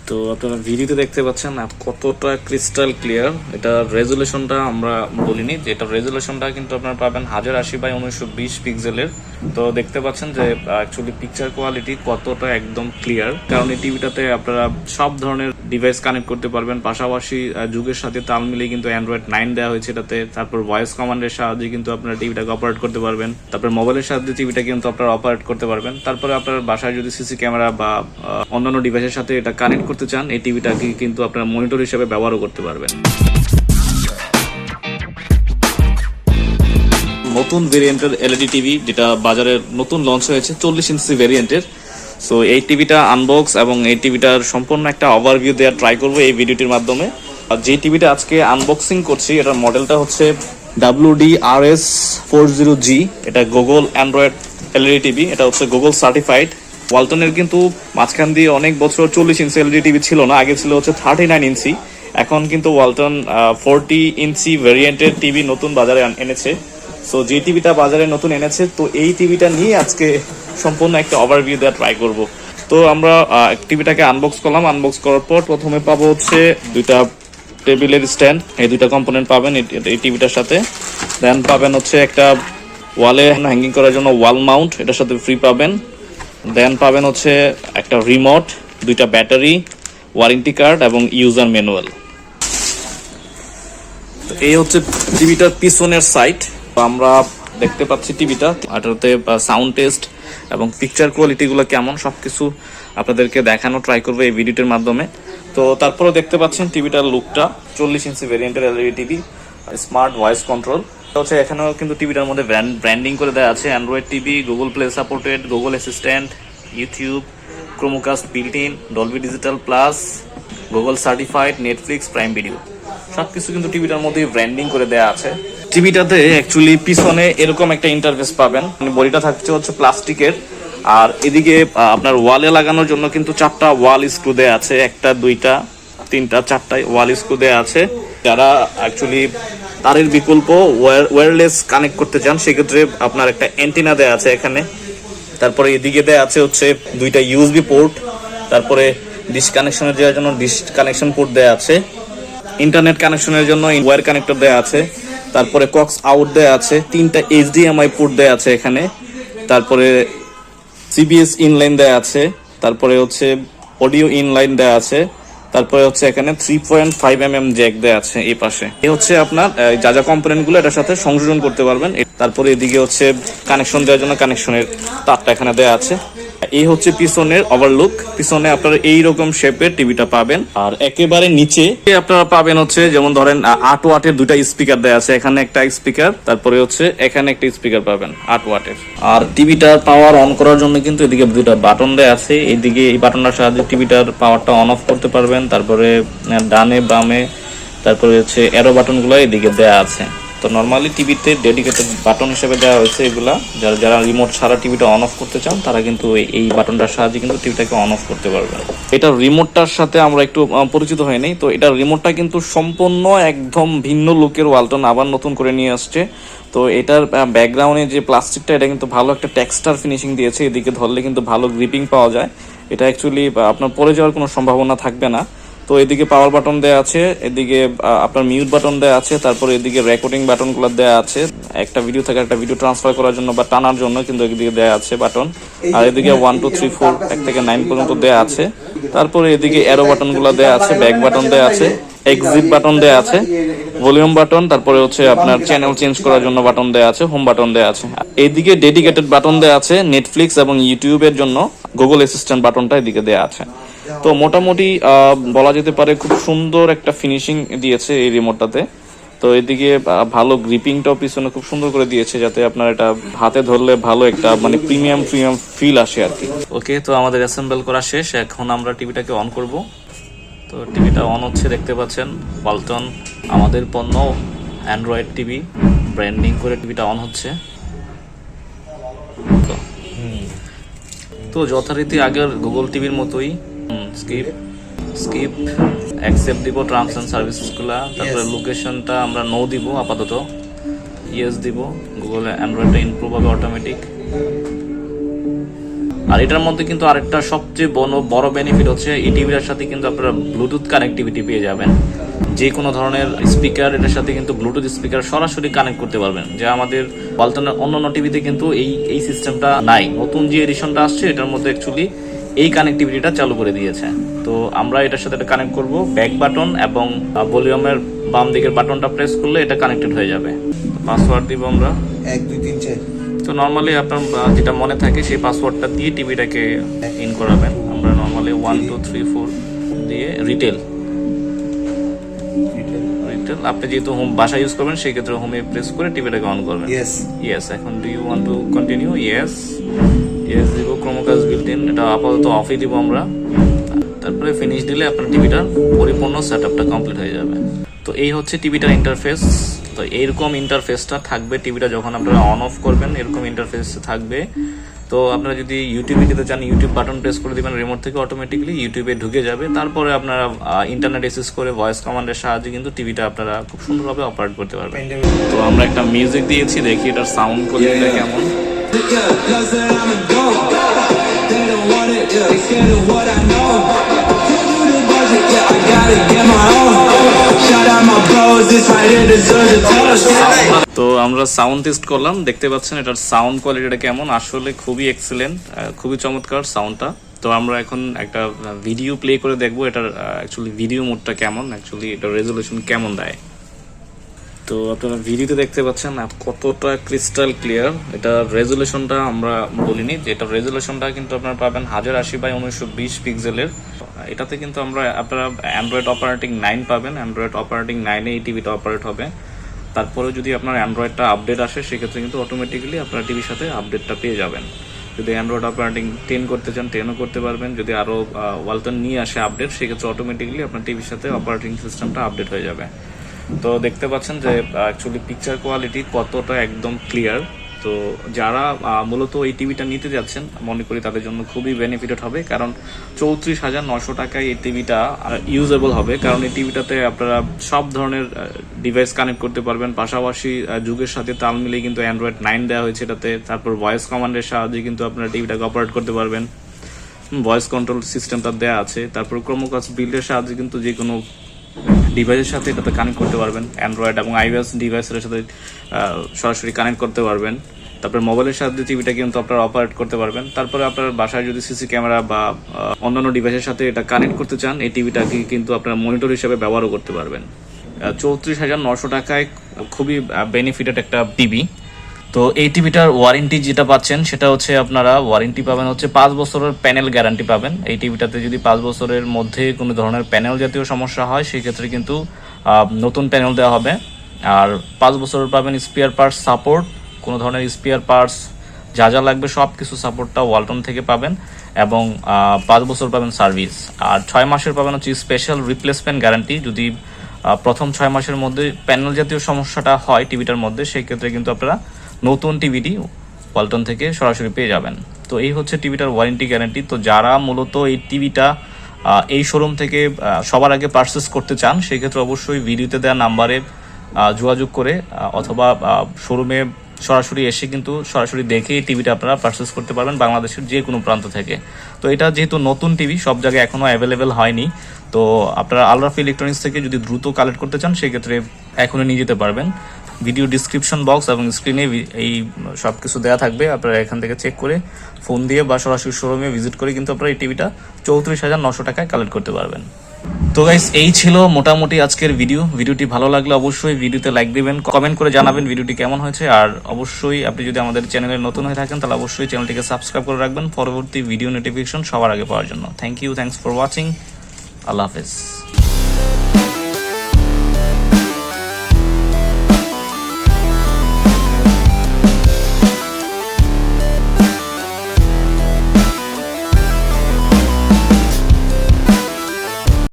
তো আপনারা ভিডিওতে দেখতে পাচ্ছেন কতটা ক্রিস্টাল ক্লিয়ার। এটা রেজুলেশনটা আমরা বলিনি, যে এটা রেজুলেশনটা কিন্তু আপনারা পাবেন 1080x1920 পিক্সেলের। তো দেখতে পাচ্ছেন যে অ্যাকচুয়ালি পিকচার কোয়ালিটি কতটা একদম ক্লিয়ার, কারণ এই টিভিটাতে আপনারা সব ধরনের ডিভাইস কানেক্ট করতে পারবেন। পাশাপাশি যুগের সাথে তাল মিলিয়ে কিন্তু অ্যান্ড্রয়েড 9 দেওয়া হয়েছে এটাতে। তারপর ভয়েস কমান্ডের সাহায্যে কিন্তু আপনারা টিভিটাকে অপারেট করতে পারবেন। তারপর মোবাইলের সাহায্যে টিভিটা কিন্তু আপনারা অপারেট করতে পারবেন। তারপরে আপনার বাসায় যদি সিসি ক্যামেরা বা অন্যান্য ডিভাইসের সাথে এটা কানেক্ট করতে চান, এই টিভিটাকে কিন্তু আপনারা মনিটর হিসেবে ব্যবহারও করতে পারবেন। নতুন ভেরিয়েন্টের এলইডি টিভি, যেটা বাজারে নতুন লঞ্চ হয়েছে 40 ইঞ্চি ভেরিয়েন্টের। সো এই টিভিটা আনবক্স এবং এই টিভিটার সম্পূর্ণ একটা ওভারভিউ দেওয়ার ট্রাই করবো এই ভিডিওটির মাধ্যমে। আর যে টিভিটা আজকে আনবক্সিং করছি, এটার মডেলটা হচ্ছে WDRS40G। এটা গুগল অ্যান্ড্রয়েড এলইডি টিভি, এটা হচ্ছে গুগল সার্টিফাইড। ওয়ালটনের কিন্তু মাঝখান দিয়ে অনেক বছর 40 ইঞ্চি এলইডি টিভি ছিল না, আগে ছিল হচ্ছে 39 ইঞ্চি। এখন কিন্তু ওয়ালটন 40 ইঞ্চি ভেরিয়েন্টের টিভি নতুন বাজারে এনেছে। সো যে টিভিটা বাজারে নতুন এনেছে, তো এই টিভিটা নিয়ে আজকে সম্পূর্ণ একটা ওভারভিউ দেওয়া ট্রাই করব। তো আমরা টিভিটাকে আনবক্স করলাম। আনবক্স করার পর প্রথমে পাবো হচ্ছে দুইটা টেবিলের স্ট্যান্ড, এই দুইটা কম্পোনেন্ট পাবেন এই টিভিটার সাথে। দেন পাবেন হচ্ছে একটা ওয়ালে হ্যাঙ্গিং করার জন্য ওয়াল মাউন্ট, এটার সাথে ফ্রি পাবেন। দেন পাবেন হচ্ছে একটা রিমোট, দুইটা ব্যাটারি, ওয়ারেন্টি কার্ড এবং ইউজার ম্যানুয়াল। এই হচ্ছে টিভিটার পিছনের সাইড। আমরা দেখতে পাচ্ছি টিভিটা, এটাতে সাউন্ড টেস্ট এবং পিকচার কোয়ালিটিগুলো কেমন সবকিছু আপনাদেরকে দেখানো ট্রাই করবো এই ভিডিওটির মাধ্যমে। তো তারপরে দেখতে পাচ্ছেন টিভিটার লুকটা, 40 ইঞ্চি ভেরিয়েন্টের LED TV, smart voice control হচ্ছে। এখানেও কিন্তু টিভিটার মধ্যে ব্র্যান্ডিং করে দেওয়া আছে Android TV, Google play supported, Google assistant, YouTube, Chromecast built in, Dolby digital plus, Google certified, Netflix, prime video, সবকিছু কিন্তু টিভিটার মধ্যে ব্র্যান্ডিং করে দেওয়া আছে। টিভিটাতে অ্যাকচুয়ালি পিছনে এরকম একটা ইন্টারফেস পাবেন, মানে বডিটা থাকছে হচ্ছে প্লাস্টিকের। আর এদিকে আপনার ওয়ালে লাগানোর জন্য কিন্তু 4টা ওয়াল স্ক্রু দেওয়া আছে, 1টা 2টা 3টা 4টা ওয়াল স্ক্রু দেওয়া আছে। যারা অ্যাকচুয়ালি তারের বিকল্প ওয়্যারলেস কানেক্ট করতে চান, সেক্ষেত্রে আপনার একটা অ্যান্টেনা দেওয়া আছে এখানে। তারপরে এদিকে দেওয়া আছে হচ্ছে 2টা ইউএসবি পোর্ট। তারপরে ডিশ কানেকশনের দেওয়ার জন্য ডিশ কানেকশন পোর্ট দেওয়া আছে। ইন্টারনেট কানেকশনের জন্য ওয়্যার কানেক্টর দেওয়া আছে। তারপরে কক্স আউট দেওয়া আছে, 3টা HDMI পোর্ট দেওয়া আছে এখানে। তারপরে CBS ইনলাইন দেওয়া আছে। তারপরে হচ্ছে অডিও ইনলাইন দেওয়া আছে। তারপরে হচ্ছে এখানে 3.5mm জ্যাক দেওয়া আছে এই পাশে। এই হচ্ছে আপনার যা যা কম্পোনেন্ট গুলো এটার সাথে সংযোজন করতে পারবেন। তারপরে এদিকে হচ্ছে কানেকশন দেওয়ার জন্য কানেকশনের তারটা এখানে দেওয়া আছে। এই হচ্ছে পিছনের ওভারলুক। পিছনে আপনারা এইরকম শেপের টিভিটা পাবেন। আর একেবারে নিচে আপনারা পাবেন হচ্ছে, যেমন ধরেন 8 ওয়াটের 2টা স্পিকার দেওয়া আছে, এখানে একটা স্পিকার, তারপরে হচ্ছে এখানে একটা স্পিকার পাবেন 8 ওয়াটের। আর টিভিটার পাওয়ার অন করার জন্য কিন্তু এদিকে 2টা বাটন দেওয়া আছে। এইদিকে এই বাটনটার সাহায্যে টিভিটার পাওয়ারটা অন অফ করতে পারবেন। তারপরে ডানে বামে, তারপরে হচ্ছে অ্যারো বাটনগুলো এদিকে দেওয়া আছে। তো নর্মালি টিভিতে ডেডিকেটেড বাটন হিসেবে দেওয়া হয়েছে এগুলা। যারা রিমোট ছাড়া টিভিটা অন অফ করতে চান, তারা কিন্তু এই বাটনটার সাহায্যে কিন্তু টিভিটাকে অন অফ করতে পারবেন। এটা রিমোটটার সাথে আমরা একটু পরিচিত হয়নি। তো এটা রিমোটটা কিন্তু সম্পূর্ণ একদম ভিন্ন লুকের ওয়ালটন আবার নতুন করে নিয়ে আসছে। তো এটার ব্যাকগ্রাউন্ডে যে প্লাস্টিকটা, এটা কিন্তু ভালো একটা টেক্সচার ফিনিশিং দিয়েছে। এদিকে ধরলে কিন্তু ভালো গ্রিপিং পাওয়া যায়। এটা অ্যাকচুয়ালি আপনার পড়ে যাওয়ার কোনো সম্ভাবনা থাকবে না। তো এদিকে পাওয়ার বাটন দেওয়া আছে, এদিকে আপনার মিউট বাটন দেওয়া আছে, তারপরে এদিকে রেকর্ডিং বাটনগুলো দেওয়া আছে, একটা ভিডিও থেকে একটা ভিডিও ট্রান্সফার করার জন্য বা টানার জন্য কিন্তু এদিকে দেওয়া আছে বাটন। আর এদিকে 1 2 3 4 1 থেকে 9 পর্যন্ত দেওয়া আছে। তারপরে এদিকে অ্যারো বাটনগুলো দেওয়া আছে, ব্যাক বাটন দেওয়া আছে, এক্সিট বাটন দেওয়া আছে, ভলিউম বাটন, তারপরে হচ্ছে আপনার চ্যানেল চেঞ্জ করার জন্য বাটন দেওয়া আছে, হোম বাটন দেওয়া আছে। এইদিকে ডেডিকেটেড বাটন দেওয়া আছে নেটফ্লিক্স এবং ইউটিউবের জন্য, গুগল অ্যাসিস্ট্যান্ট বাটনটা এদিকে দেওয়া আছে। তো মোটামুটি বলা যেতে পারে খুব সুন্দর একটা ফিনিশিং দিয়েছে এই রিমোটটাতে। তো এদিকে ভালো গ্রিপিংটাও পিছনে খুব সুন্দর করে দিয়েছে, যাতে আপনার এটা হাতে ধরলে ভালো একটা মানে প্রিমিয়াম ফিল আসে আর কি। ওকে, তো আমাদের অ্যাসেম্বল করা শেষ। এখন আমরা টিভিটাকে অন করব। তো টিভিটা অন হচ্ছে, দেখতে পাচ্ছেন ওয়ালটন আমাদের পণ্য অ্যান্ড্রয়েড টিভি ব্র্যান্ডিং করে টিভিটা অন হচ্ছে। তো যথারীতি আগের গুগল টিভির মতোই স্কিপ অ্যাকসেপ্ট দিব টার্মস এন্ড সার্ভিসেসগুলা। তারপরে লোকেশনটা আমরা নো দিব আপাতত, ইয়েস দিব। গুগল অ্যান্ড্রয়েডটা ইমপ্রুভ হবে অটোমেটিক। আর এটার মধ্যে কিন্তু আরেকটা সবচেয়ে বড় বেনিফিট হচ্ছে এই টিভিটার সাথে কিন্তু আপনারা ব্লুটুথ কানেক্টিভিটি পেয়ে যাবেন। যে কোনো ধরনের স্পিকার এটার সাথে কিন্তু ব্লুটুথ স্পিকার সরাসরি কানেক্ট করতে পারবেন, যা আমাদের ওয়ালটনের অন্যান্য টিভিতে কিন্তু এই সিস্টেমটা নাই। নতুন যে এডিশনটা আসছে এটার মধ্যে অ্যাকচুয়ালি এই কানেক্টিভিটিটা চালু করে দিয়েছে। তো আমরা এটার সাথে এটা কানেক্ট করব, ব্যাক বাটন এবং ভলিউমের বাম দিকের বাটনটা প্রেস করলে এটা কানেক্টেড হয়ে যাবে। পাসওয়ার্ড দিব আমরা 1 2 3 4। তো নর্মালি আপনার যেটা মনে থাকে সেই পাসওয়ার্ডটা দিয়ে টিভিটাকে ইন করাবেন। আমরা নর্মালি 1 2 3 4 দিয়ে রিটেল আপনি যেহেতু হোম বাসা ইউজ করবেন সেই ক্ষেত্রে হোমে প্রেস করে টিভিটাকে অন করবেন। ইয়েস। এখন do you want to continue? Yes দিব। ক্রোমোকাস্ট বিল্ট ইন, এটা আপাতত অফই দিব আমরা। তারপরে ফিনিশ দিলে আপনার টিভিটার পরিপূর্ণ সেটআপটা কমপ্লিট হয়ে যাবে। তো এই হচ্ছে টিভিটার ইন্টারফেস। তো এইরকম ইন্টারফেসটা থাকবে টিভিটা যখন আপনারা অন অফ করবেন, এরকম ইন্টারফেস থাকবে। তো আপনারা যদি ইউটিউবে যেতে চান, ইউটিউব বাটন প্রেস করে দিবেন রিমোট থেকে, অটোমেটিকলি ইউটিউবে ঢুকে যাবে। তারপরে আপনারা ইন্টারনেট অ্যাক্সেস করে ভয়েস কমান্ডের সাহায্যে কিন্তু টিভিটা আপনারা খুব সুন্দরভাবে অপারেট করতে পারবেন। তো আমরা একটা মিউজিক দিয়েছি, দেখি এটার সাউন্ড কোয়ালিটিটা কেমন। তো আমরা সাউন্ড টেস্ট করলাম, দেখতে পাচ্ছেন এটার সাউন্ড কোয়ালিটিটা কেমন। আসলে খুবই এক্সেলেন্ট, খুবই চমৎকার সাউন্ডটা। তো আমরা এখন একটা ভিডিও প্লে করে দেখবো এটার অ্যাকচুয়ালি ভিডিও মোডটা কেমন, অ্যাকচুয়ালি এটার রেজলিউশন কেমন দেয়। তো আপনারা ভিডিওতে দেখতে পাচ্ছেন কতটা ক্রিস্টাল ক্লিয়ার। এটা রেজলিউশনটা আমরা বলিনি, যে এটা রেজলিউশনটা কিন্তু আপনারা পাবেন 1080x1920 পিক্সেলের। এটাতে কিন্তু আপনারা অ্যান্ড্রয়েড অপারেটিং 9 পাবেন। অ্যান্ড্রয়েড অপারেটিং 9-এ এই টিভিটা অপারেট হবে। তারপরে যদি আপনার অ্যান্ড্রয়েডটা আপডেট আসে সেক্ষেত্রে কিন্তু অটোমেটিক্যালি আপনার টিভির সাথে আপডেটটা পেয়ে যাবেন। যদি অ্যান্ড্রয়েড অপারেটিং 10 করতে চান 10ও করতে পারবেন। যদি আরও ওয়ালটন নিয়ে আসে আপডেট, সেক্ষেত্রে অটোমেটিক্যালি আপনার টিভির সাথে অপারেটিং সিস্টেমটা আপডেট হয়ে যাবে। তো দেখতে পাচ্ছেন যে অ্যাকচুয়ালি পিকচার কোয়ালিটি কতটা একদম ক্লিয়ার। তো যারা মূলত এই টিভিটা নিতে যাচ্ছেন, মনে করি তাদের জন্য খুবই বেনিফিটেড হবে, কারণ 34,900 টাকায় এই টিভিটা ইউজেবল হবে। কারণ এই টিভিটাতে আপনারা সব ধরনের ডিভাইস কানেক্ট করতে পারবেন, পাশাপাশি যুগের সাথে তাল মিলিয়ে কিন্তু অ্যান্ড্রয়েড 9 দেওয়া হয়েছে এটাতে। তারপর ভয়েস কমান্ডের সাহায্যে কিন্তু আপনারা টিভিটাকে অপারেট করতে পারবেন, ভয়েস কন্ট্রোল সিস্টেমটা দেওয়া আছে। তারপর ক্রোমোকাস্ট বিল্ডের সাহায্যে কিন্তু যে কোনো ডিভাইসের সাথে এটাতে কানেক্ট করতে পারবেন, অ্যান্ড্রয়েড এবং আইওএস ডিভাইসের সাথে সরাসরি কানেক্ট করতে পারবেন। তারপরে মোবাইলের সাহায্যে টিভিটা কিন্তু আপনারা অপারেট করতে পারবেন। তারপরে আপনার বাসায় যদি সিসি ক্যামেরা বা অন্যান্য ডিভাইসের সাথে এটা কানেক্ট করতে চান, এই টিভিটাকে কিন্তু আপনারা মনিটর হিসেবে ব্যবহারও করতে পারবেন। 34,900 টাকায় খুবই বেনিফিটেড একটা টিভি। তো এই টিভিটার ওয়ারেন্টি যেটা পাচ্ছেন সেটা হচ্ছে আপনারা ওয়ারেন্টি পাবেন হচ্ছে 5 বছরের প্যানেল গ্যারান্টি পাবেন। এই টিভিটাতে যদি 5 বছরের মধ্যে কোনো ধরনের প্যানেল জাতীয় সমস্যা হয় সেক্ষেত্রে কিন্তু নতুন প্যানেল দেওয়া হবে। আর 5 বছরের পাবেন স্পেয়ার পার্টস সাপোর্ট, কোনো ধরনের স্পেয়ার পার্টস যা লাগবে সব কিছু সাপোর্টটা ওয়ালটন থেকে পাবেন। এবং 5 বছর পাবেন সার্ভিস। আর 6 মাসের পাবেন হচ্ছে স্পেশাল রিপ্লেসমেন্ট গ্যারান্টি। যদি প্রথম 6 মাসের মধ্যে প্যানেল জাতীয় সমস্যাটা হয় টিভিটার মধ্যে, সেই ক্ষেত্রে কিন্তু আপনারা নতুন টিভিটি ওয়ালটন থেকে সরাসরি পেয়ে যাবেন। তো এই হচ্ছে টিভিটার ওয়ারেন্টি গ্যারান্টি। তো যারা মূলত এই টিভিটা এই শোরুম থেকে সবার আগে পারচেস করতে চান, সেই ক্ষেত্রে অবশ্যই ভিডিওতে দেওয়া নাম্বারে যোগাযোগ করে অথবা শোরুমে সরাসরি এসে কিন্তু সরাসরি দেখে এই টিভিটা আপনারা পারচেস করতে পারবেন বাংলাদেশের যে কোনো প্রান্ত থেকে। তো এটা যেহেতু নতুন টিভি, সব জায়গায় এখনও অ্যাভেলেবেল হয়নি। তো আপনারা আলরাফ ইলেকট্রনিক্স থেকে যদি দ্রুত কালেক্ট করতে চান সেক্ষেত্রে এখনই নিয়ে যেতে পারবেন। ভিডিও ডিসক্রিপশন বক্স এবং স্ক্রিনে এই সব কিছু দেওয়া থাকবে, আপনারা এখান থেকে চেক করে ফোন দিয়ে বা সরাসরি শোরুমে ভিজিট করে কিন্তু আপনারা এই টিভিটা 34,900 টাকায় কালেক্ট করতে পারবেন। তো গাইস, এই ছিল মোটামুটি আজকের ভিডিওটি ভালো লাগলে অবশ্যই ভিডিওতে লাইক দিবেন, কমেন্ট করে জানাবেন ভিডিওটি কেমন হয়েছে। আর অবশ্যই আপনি যদি আমাদের চ্যানেলে নতুন হয়ে থাকেন তাহলে অবশ্যই চ্যানেলটিকে সাবস্ক্রাইব করে রাখবেন পরবর্তী ভিডিও নোটিফিকেশন সবার আগে পাওয়ার জন্য। Thanks for watching. আল্লাহ হাফেজ।